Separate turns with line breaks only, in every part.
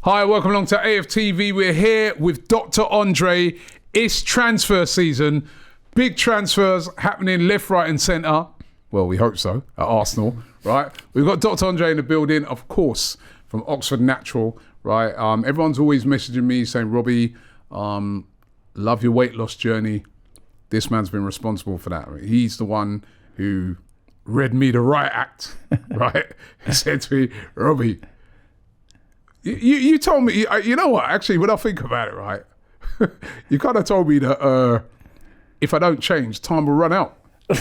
Hi, welcome along to AFTV. We're here with Dr. Andre. It's transfer season. Big transfers happening left, right and centre. Well, we hope so, at Arsenal, right? We've got Dr. Andre in the building, of course, from Oxford Natural, right? Everyone's always messaging me saying, Robbie, love your weight loss journey. This man's been responsible for that. He's the one who read me the right act, right? He said to me, Robbie, you told me, you know what, actually, when I think about it, right, you kind of told me that if I don't change, time will run out. I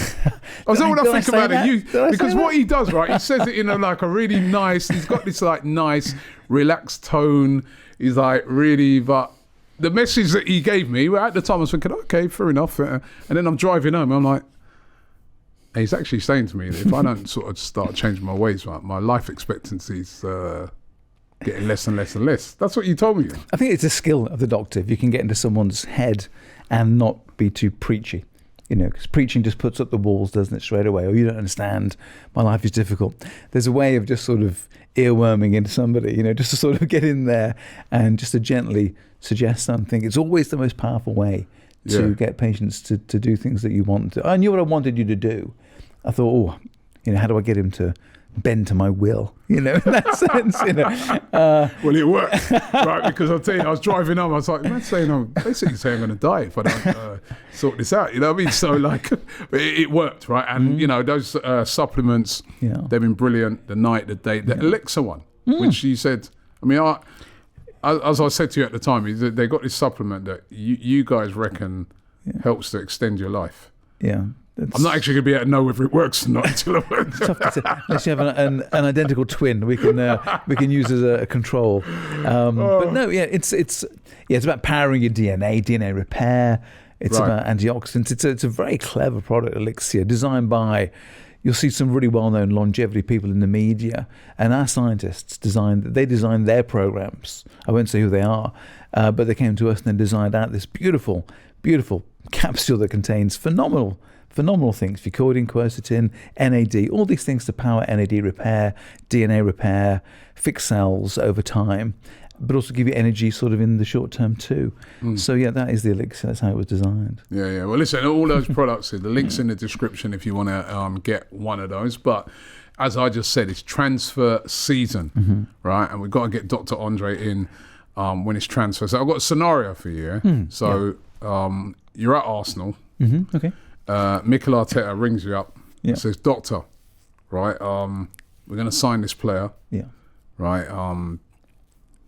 was when I think about it, because what he does, right, he says it in a really nice, he's got this nice, relaxed tone. He's really, but the message that he gave me, at the time I was thinking, okay, fair enough. And then I'm driving home, I'm like, he's actually saying to me that if I don't sort of start changing my ways, right, my life expectancy's getting less and less and less. That's what you told me.
I think it's a skill of the doctor if you can get into someone's head and not be too preachy. Because preaching just puts up the walls, doesn't it, straight away? Or you don't understand, my life is difficult. There's a way of just sort of earworming into somebody, just to sort of get in there and just to gently suggest something. It's always the most powerful way to get patients to do things that you want to. I knew what I wanted you to do. I thought, how do I get him to bend to my will, in that sense,
Well, it worked, right? Because I'll tell you, I was driving home, I was like, man's basically saying I'm going to die if I don't sort this out, you know what I mean? So, it worked, right? And, those supplements, they've been brilliant, the night, the day, the Elixir one, which you said, as I said to you at the time, they got this supplement that you guys reckon helps to extend your life.
Yeah.
I'm not actually going to be able to know whether it works or not until it works.
Unless you have an identical twin, we can use as a control. But no, it's about powering your DNA repair. It's about antioxidants. It's a very clever product, Elixir, designed by. You'll see some really well-known longevity people in the media, and our scientists designed their programs. I won't say who they are, but they came to us and then designed out this beautiful, beautiful capsule that contains phenomenal things: fucoidine, quercetin, NAD, all these things to power NAD repair, DNA repair, fix cells over time, but also give you energy sort of in the short term too. So that is the Elixir. That's how it was designed.
Yeah. Well, listen, all those products, the link's in the description if you want to get one of those. But as I just said, it's transfer season, right? And we've got to get Dr. Andre in when it's transfer. So I've got a scenario for you. You're at Arsenal.
Okay.
Mikel Arteta rings you up and says, Doctor, right, we're going to sign this player, right,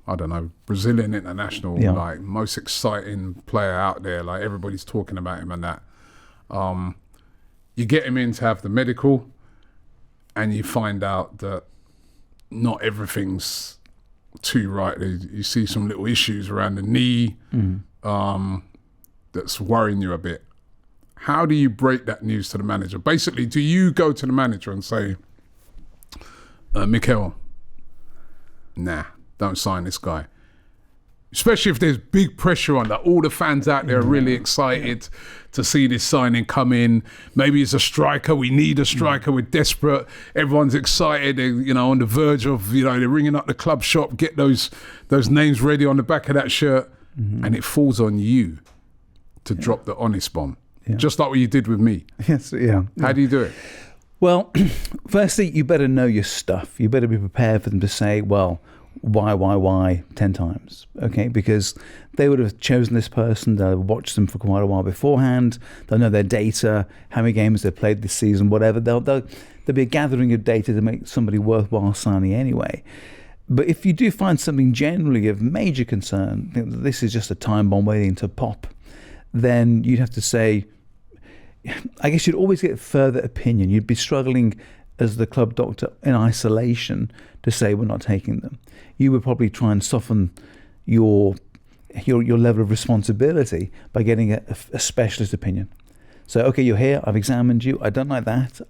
I don't know, Brazilian international, most exciting player out there, everybody's talking about him and that. You get him in to have the medical and you find out that not everything's too right. You see some little issues around the knee that's worrying you a bit. How do you break that news to the manager? Basically, do you go to the manager and say, Mikel, nah, don't sign this guy? Especially if there's big pressure on that. All the fans out there are really excited to see this signing come in. Maybe it's a striker. We need a striker. We're desperate. Everyone's excited. They're, on the verge of, they're ringing up the club shop, get those names ready on the back of that shirt. And it falls on you to drop the honest bomb. Yeah. Just like what you did with me.
Yes, yeah.
How do you do it?
Well, firstly, you better know your stuff. You better be prepared for them to say, well, why 10 times, okay? Because they would have chosen this person, they'll have watched them for quite a while beforehand, they'll know their data, how many games they've played this season, whatever. There'll be a gathering of data to make somebody worthwhile signing anyway. But if you do find something generally of major concern, think that this is just a time bomb waiting to pop, then you'd have to say, I guess you'd always get further opinion. You'd be struggling as the club doctor in isolation to say we're not taking them. You would probably try and soften your level of responsibility by getting a specialist opinion. So, okay, you're here, I've examined you, I don't like that,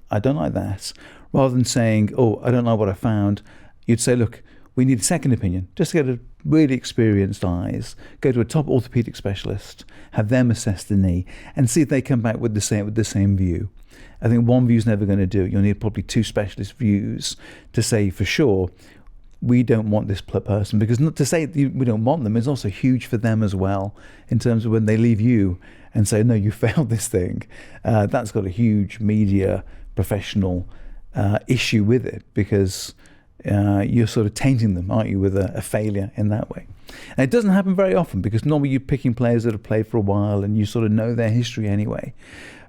rather than saying, I don't like what I found, you'd say, look, we need a second opinion, just to get a really experienced eyes, go to a top orthopedic specialist, have them assess the knee, and see if they come back with the same view. I think one view is never going to do it. You'll need probably two specialist views to say for sure we don't want this person, because not to say that we don't want them is also huge for them as well, in terms of when they leave you and say, no, you failed this thing. That's got a huge media professional issue with it, because you're sort of tainting them, aren't you, with a failure in that way. And it doesn't happen very often, because normally you're picking players that have played for a while and you sort of know their history anyway.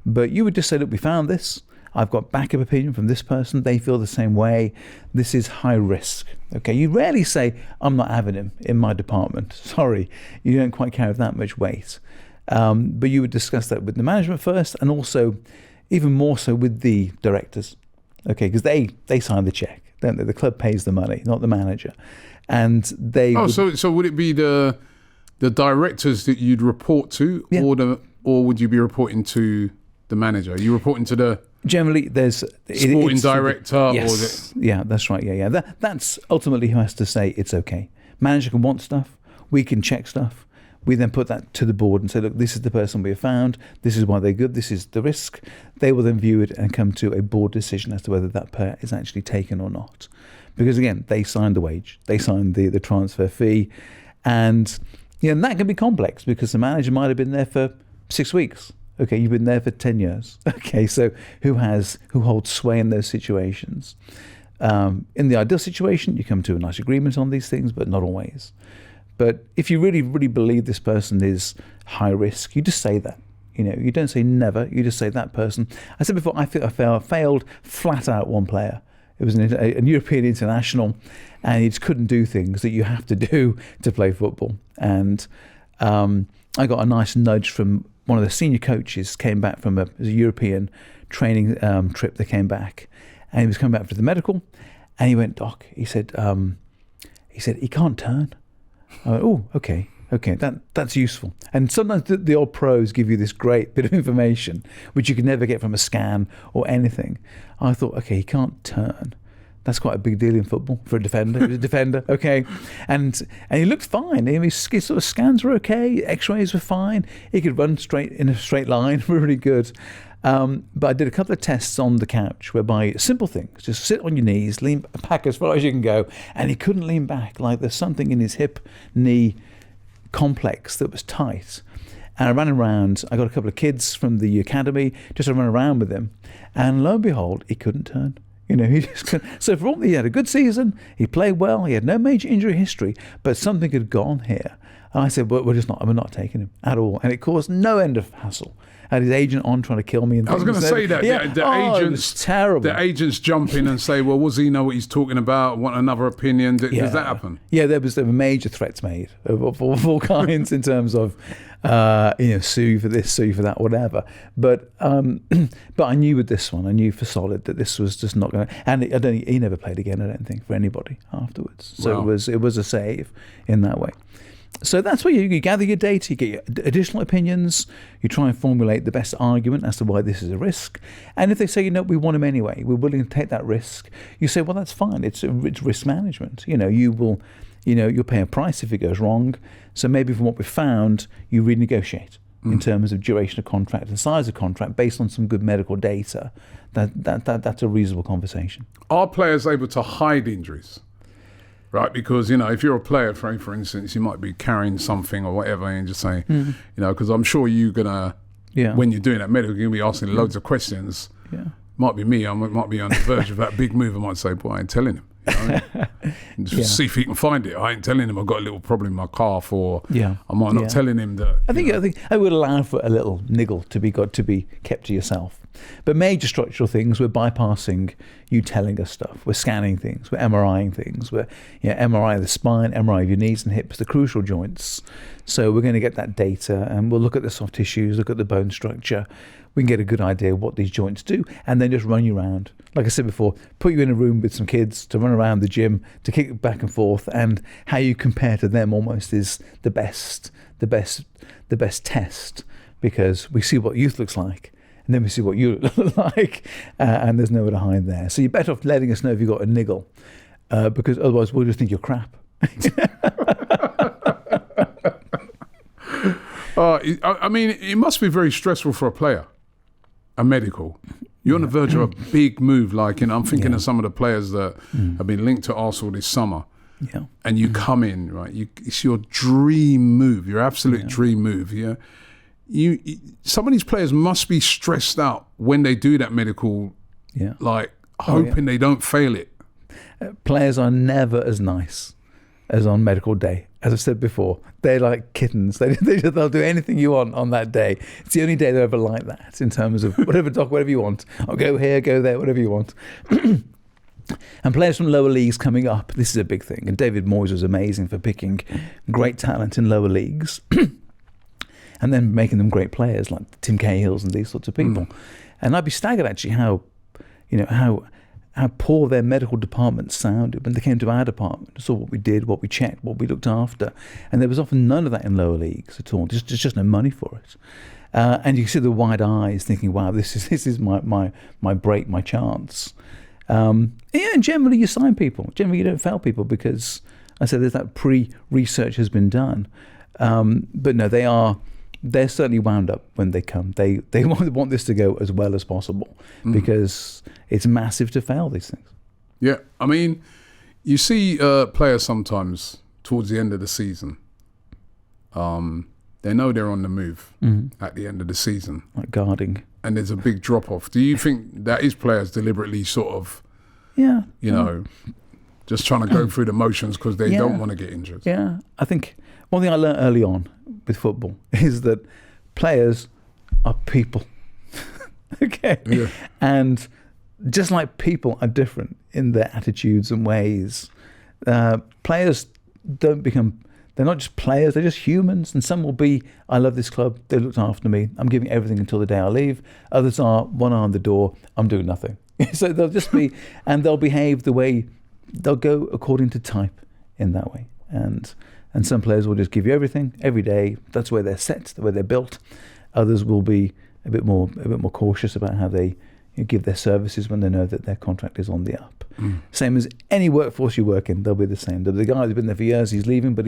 But you would just say, look, we found this. I've got backup opinion from this person. They feel the same way. This is high risk. Okay, you rarely say, I'm not having him in my department. Sorry, you don't quite carry that much weight. But you would discuss that with the management first, and also even more so with the directors. Okay, because they sign the check, don't they? The club pays the money, not the manager. And they
so would it be the directors that you'd report to, or would you be reporting to the manager? Are you reporting to the
generally there's
sporting director?
Yes, yeah, that's right. Yeah. That's ultimately who has to say it's okay. Manager can want stuff. We can check stuff. We then put that to the board and say, look, this is the person we have found. This is why they're good. This is the risk. They will then view it and come to a board decision as to whether that player is actually taken or not. Because again, they signed the wage. They signed the transfer fee. And that can be complex, because the manager might have been there for 6 weeks. Okay, you've been there for 10 years. Okay, so who holds sway in those situations? In the ideal situation, you come to a nice agreement on these things, but not always. But if you really, really believe this person is high risk, you just say that. You don't say never. You just say that person. I said before, I failed flat out one player. It was a European international, and he just couldn't do things that you have to do to play football. And I got a nice nudge from one of the senior coaches. Came back from a European training trip. They came back, and he was coming back for the medical, and he went, Doc. He said he can't turn. I went, oh, okay, that's useful. And sometimes the old pros give you this great bit of information which you can never get from a scan or anything. I thought, okay, he can't turn. That's quite a big deal in football for a defender. He was a defender, okay, and he looked fine. His sort of scans were okay. X-rays were fine. He could run straight in a straight line, really good. But I did a couple of tests on the couch, whereby simple things, just sit on your knees, lean back as far as you can go, and he couldn't lean back. Like there's something in his hip knee complex that was tight. And I ran around. I got a couple of kids from the academy just to run around with him, and lo and behold, he couldn't turn. He just couldn't. So for all he had a good season, he played well, he had no major injury history, but something had gone here. And I said, we're not taking him at all. And it caused no end of hassle. Had his agent on trying to kill me. And
I was going to say that.
Yeah.
The agents,
it was terrible.
The agents jump in and say, well, does he know what he's talking about? Want another opinion? Does that happen? Yeah,
there were major threats made of all kinds in terms of, sue you for this, sue you for that, whatever. But I knew with this one, I knew for solid that this was just not going to. And he never played again, I don't think, for anybody afterwards. So wow. It was a save in that way. So that's where you gather your data, you get your additional opinions, you try and formulate the best argument as to why this is a risk. And if they say, we want him anyway, we're willing to take that risk, you say, well, that's fine. It's risk management. You'll pay a price if it goes wrong. So maybe from what we've found, you renegotiate in terms of duration of contract and size of contract based on some good medical data. That's a reasonable conversation.
Are players able to hide injuries? Right, because, if you're a player, for instance, you might be carrying something or whatever and just say, because I'm sure you're going to, when you're doing that medical, you're going to be asking loads of questions. Yeah. Might be me, I might be on the verge of that big move. I might say, boy, I ain't telling him. Just see if he can find it. I ain't telling him I've got a little problem in my calf, or I might not telling him that.
I think I would allow for a little niggle to be kept to yourself. But major structural things, we're bypassing you telling us stuff. We're scanning things. We're MRIing things. We're MRI of the spine, MRI of your knees and hips, the crucial joints. So we're going to get that data, and we'll look at the soft tissues, look at the bone structure. We can get a good idea of what these joints do, and then just run you around. Like I said before, put you in a room with some kids to run around the gym, to kick back and forth, and how you compare to them almost is the best test, because we see what youth looks like, and then we see what you look like, and there's nowhere to hide there. So you're better off letting us know if you've got a niggle, because otherwise we'll just think you're crap.
I mean, it must be very stressful for a player, a medical. You're on the verge of a big move. I'm thinking of some of the players that have been linked to Arsenal this summer.
Yeah.
and you come in, right? It's your dream move, your absolute dream move. Yeah, some of these players must be stressed out when they do that medical, like hoping they don't fail it.
Players are never as nice as on medical day. As I've said before, they're like kittens. They'll do anything you want on that day. It's the only day they're ever like that in terms of whatever, doc, whatever you want. I'll go here, go there, whatever you want. And players from lower leagues coming up, this is a big thing. And David Moyes was amazing for picking great talent in lower leagues and then making them great players like Tim Cahill's and these sorts of people. And I'd be staggered actually how poor their medical department sounded when they came to our department. Saw what we did, what we checked, what we looked after. And there was often none of that in lower leagues at all. There's just no money for it. And you can see the wide eyes thinking, wow, this is my break, my chance. And generally you sign people. Generally you don't fail people because, I said, there's that pre-research has been done. But no, they're certainly wound up when they come. They want this to go as well as possible because it's massive to fail these things.
Yeah, I mean, you see players sometimes towards the end of the season. They know they're on the move at the end of the season.
Like guarding.
And there's a big drop-off. Do you think that is players deliberately sort of, just trying to go through the motions because they don't want to get injured?
Yeah, I think one thing I learned early on with football is that players are people. Okay? Yeah. And just like people are different in their attitudes and ways, players they're not just players, they're just humans. And some will be, I love this club, they looked after me, I'm giving everything until the day I leave. Others are, one eye on the door, I'm doing nothing. So they'll just be, and they'll behave the way, they'll go according to type in that way. And some players will just give you everything every day. That's where they're set, the way they're built. Others will be a bit more cautious about how they give their services when they know that their contract is on the up. Same as any workforce you work in, they'll be the same. The guy who's been there for years, he's leaving, but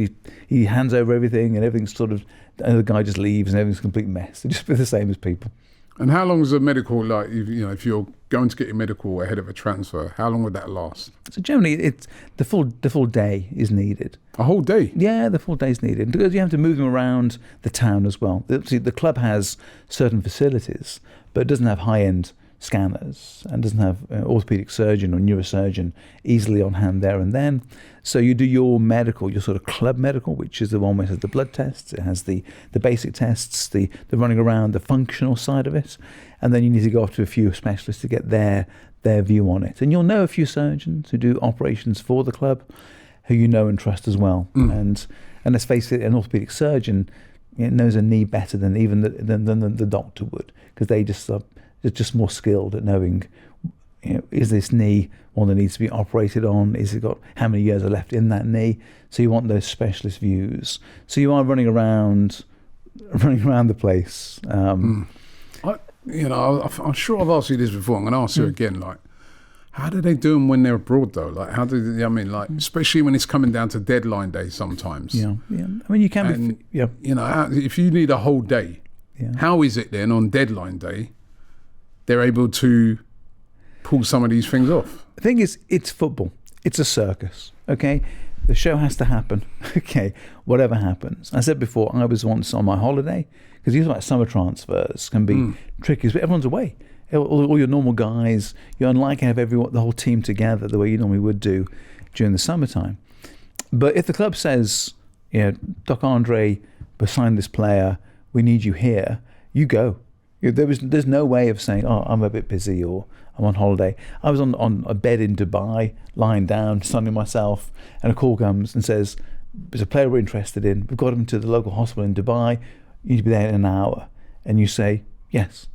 he hands over everything and everything's sort of, and the guy just leaves and everything's a complete mess. They just be the same as people.
And how long is a medical, like, if you're going to get your medical ahead of a transfer, how long would that last?
So generally, it's the full day is needed.
A whole day?
Yeah, the full day is needed. Because you have to move them around the town as well. See, the club has certain facilities, but it doesn't have high-end scanners and doesn't have an orthopedic surgeon or neurosurgeon easily on hand there and then. So you do your medical, your sort of club medical, which is the one which has the blood tests, it has the basic tests, the running around, the functional side of it, and then you need to go off to a few specialists to get their view on it. And you'll know a few surgeons who do operations for the club who you know and trust as well. And let's face it, an orthopedic surgeon knows a knee better than even the doctor would, because they just are just more skilled at knowing, is this knee one that needs to be operated on? Is it got how many years are left in that knee? So you want those specialist views. So you are running around the place.
I'm sure I've asked you this before. I'm going to ask you again. Like, how do they do them when they're abroad though? Like, how do they, especially when it's coming down to deadline day sometimes.
Yeah. I mean, you can.
If you need a whole day, how is it then on deadline day they're able to pull some of these things off?
The thing is, it's football. It's a circus, okay? The show has to happen, okay? Whatever happens. I said before, I was once on my holiday, because these like summer transfers can be tricky, but everyone's away. All your normal guys, you're unlikely to have the whole team together the way you normally would do during the summertime. But if the club says, Doc Andre, we signed this player, we need you here, you go. There's no way of saying, oh, I'm a bit busy or I'm on holiday. I was on a bed in Dubai, lying down, sunning myself, and a call comes and says, there's a player we're interested in. We've got him to the local hospital in Dubai. You need to be there in an hour. And you say, yes,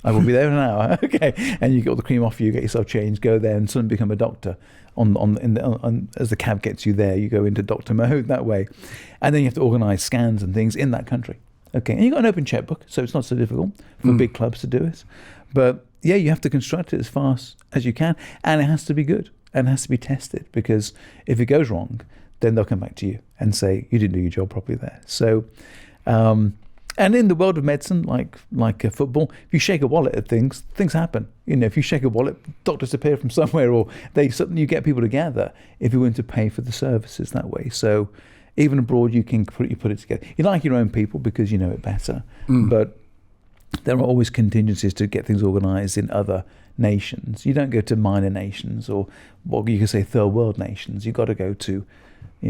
I will be there in an hour. Okay. And you get all the cream off you, get yourself changed, go there and suddenly become a doctor. As the cab gets you there, you go into doctor mode that way. And then you have to organise scans and things in that country. Okay, and you've got an open checkbook, so it's not so difficult for big clubs to do it. But yeah, you have to construct it as fast as you can, and it has to be good, and it has to be tested, because if it goes wrong, then they'll come back to you and say, you didn't do your job properly there. So, and And in the world of medicine, like football, if you shake a wallet at things happen. If you shake a wallet, doctors appear from somewhere, or you get people together if you're willing to pay for the services that way. So even abroad, you can put it together. You like your own people because you know it better, but there are always contingencies to get things organised in other nations. You don't go to minor nations or what you could say third world nations. You've got to go to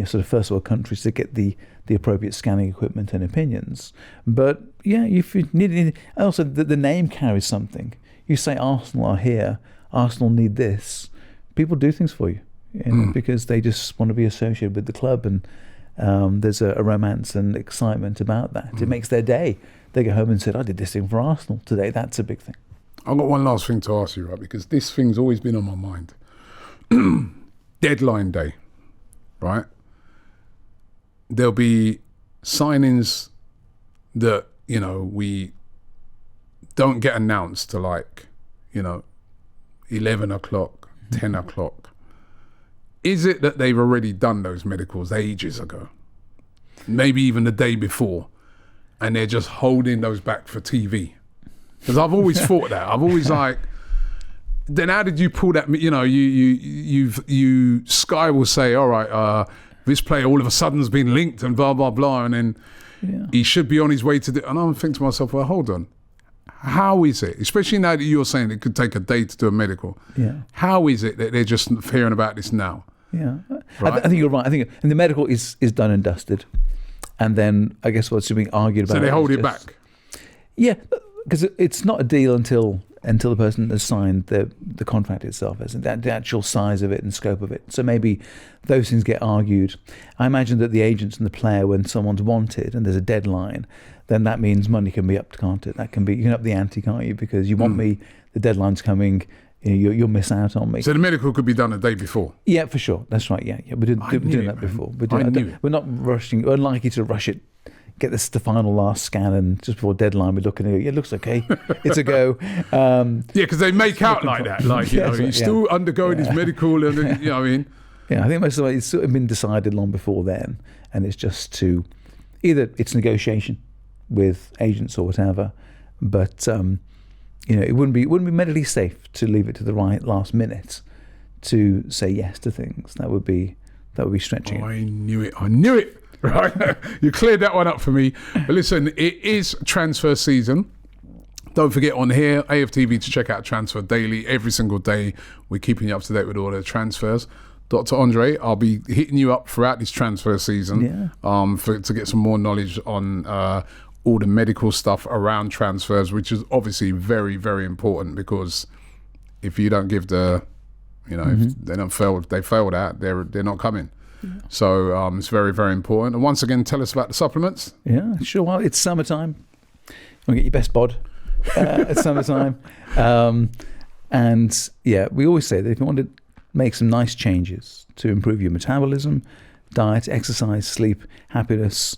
sort of first world countries to get the appropriate scanning equipment and opinions. But yeah, if you need also the name carries something. You say Arsenal are here, Arsenal need this. People do things for you, because they just want to be associated with the club, and there's a romance and excitement about that. It makes their day. They go home and said, I did this thing for Arsenal today. That's a big thing.
I've got one last thing to ask you, right? Because this thing's always been on my mind. Deadline day, right? There'll be signings that, we don't get announced to 11 o'clock, 10 o'clock. Is it that they've already done those medicals ages ago? Maybe even the day before, and they're just holding those back for TV? Because I've always thought that. I've always then how did you pull that? Sky will say, all right, this player all of a sudden has been linked and blah, blah, blah. And then he should be on his way to and I'm thinking to myself, well, hold on. How is it, especially now that you're saying it could take a day to do a medical, how is it that they're just hearing about this now?
Yeah,
right?
I think you're right. I think the medical is done and dusted. And then I guess what's being argued about.
So they hold it back?
Yeah, because it's not a deal until the person has signed the contract itself, isn't it? The actual size of it and scope of it. So maybe those things get argued. I imagine that the agents and the player, when someone's wanted and there's a deadline, then that means money can be upped, can't it? That can be, you can up the ante, can't you? Because you want me, the deadline's coming, you'll miss out on me.
So the medical could be done a day before?
Yeah, for sure. That's right. Yeah. We're doing that before. We're not rushing. We're unlikely to rush it. Get the final last scan, and just before deadline, we're looking at it. It looks okay. It's a go.
Because they make out like that. He's still undergoing his medical, and you know what I mean?
Yeah, I think most of it's sort of been decided long before then, and it's just to either it's negotiation with agents or whatever, but it wouldn't be medically safe to leave it to the right last minute to say yes to things. That would be stretching.
I knew it. Right, you cleared that one up for me. But listen, it is transfer season. Don't forget on here, AFTV, to check out Transfer Daily. Every single day, we're keeping you up to date with all the transfers. Dr. Andre, I'll be hitting you up throughout this transfer season to get some more knowledge on all the medical stuff around transfers, which is obviously very, very important, because if you don't give if they don't fail, they failed out, they're not coming. Yeah. So it's very, very important. And once again, tell us about the supplements.
Yeah, sure. Well, it's summertime. You want to get your best bod at summertime. And yeah, we always say that if you want to make some nice changes to improve your metabolism, diet, exercise, sleep, happiness,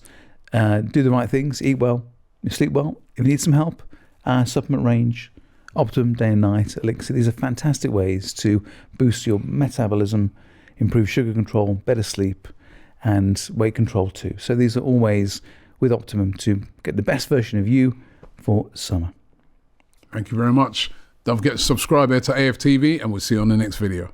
do the right things, eat well, sleep well. If you need some help, supplement range, Optimum Day and NIGHT, Elixir. These are fantastic ways to boost your metabolism, improve sugar control, better sleep, and weight control too. So these are all ways with Optimum to get the best version of you for summer.
Thank you very much. Don't forget to subscribe here to AFTV, and we'll see you on the next video.